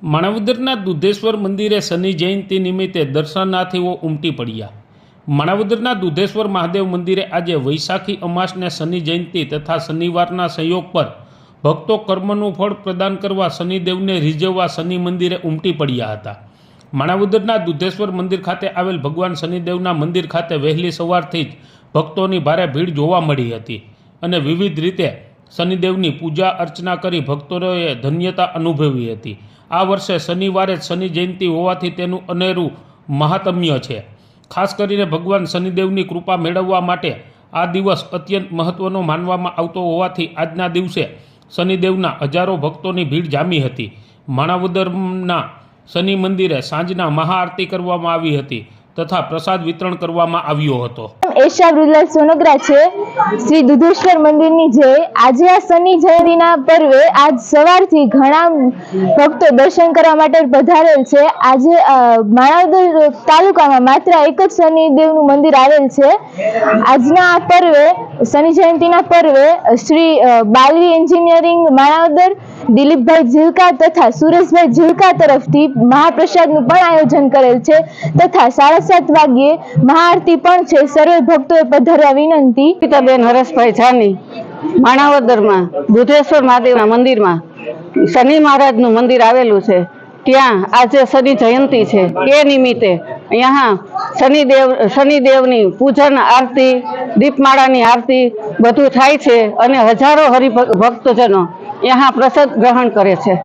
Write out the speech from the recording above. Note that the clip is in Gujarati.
માણાવદરના દુધેશ્વર મંદિરે શનિ જયંતિ નિમિત્તે દર્શનાર્થીઓ ઉમટી પડ્યા। માણાવદરના દુધેશ્વર મહાદેવ મંદિરે આજે વૈશાખી અમાસને શનિ જયંતિ તથા શનિવારના સંયોગ પર ભક્તો કર્મનું ફળ પ્રદાન કરવા શનિદેવને રીઝવવા શનિ મંદિરે ઉમટી પડ્યા હતા। માણાવદરના દુધેશ્વર મંદિર ખાતે આવેલ ભગવાન શનિદેવના મંદિર ખાતે વહેલી સવારથી જ ભક્તોની ભારે ભીડ જોવા મળી હતી અને વિવિધ રીતે શનિદેવની પૂજા અર્ચના કરી ભક્તોએ ધન્યતા અનુભવી હતી। આ વર્ષે શનિવારે જ શનિ જયંતિ હોવાથી તેનું અનેરું મહાત્મ્ય છે। ખાસ કરીને ભગવાન શનિદેવની કૃપા મેળવવા માટે આ દિવસ અત્યંત મહત્ત્વનો માનવામાં આવતો હોવાથી આજના દિવસે શનિદેવના હજારો ભક્તોની ભીડ જામી હતી। માણાવદરના શનિ મંદિરે સાંજના મહાઆરતી કરવામાં આવી હતી તથા પ્રસાદ વિતરણ કરવામાં આવ્યો હતો। એશા વૃદ્ધલાલ સોનગરા છે। શ્રી દુધેશ્વર મંદિરની જય। આજે આ શનિ જયંતિના પર્વે આજ સવારથી ઘણા ભક્તો દર્શન કરવા માટે પધારેલ છે। આજે માણાવદર તાલુકામાં માત્ર એક જ શનિદેવનું મંદિર આવેલ છે। આજના આ પર્વે શનિ જયંતિના પર્વે શ્રી બાલવી એન્જિનિયરિંગ માણાવદર, દિલીપભાઈ ઝીલકા તથા સુરેશભાઈ ઝીલકા તરફથી મહાપ્રસાદનું પણ આયોજન કરેલ છે તથા 7:30 વાગ્યે મહાઆરતી પણ છે। સર્વે ભક્તોએ પધારવા વિનંતી। પિતાબેન હરેશભાઈ જાની માણાવદરમાં દુધેશ્વર મહાદેવના મંદિરમાં શનિ મહારાજનું મંદિર આવેલું છે। ત્યાં આજે શનિ જયંતિ છે। એ નિમિત્તે અહીંયા શનિદેવની પૂજન આરતી, દીપમાળાની આરતી બધું થાય છે અને હજારો હરિભક્તજનો यहाँ प्रसाद ग्रहण करे छे।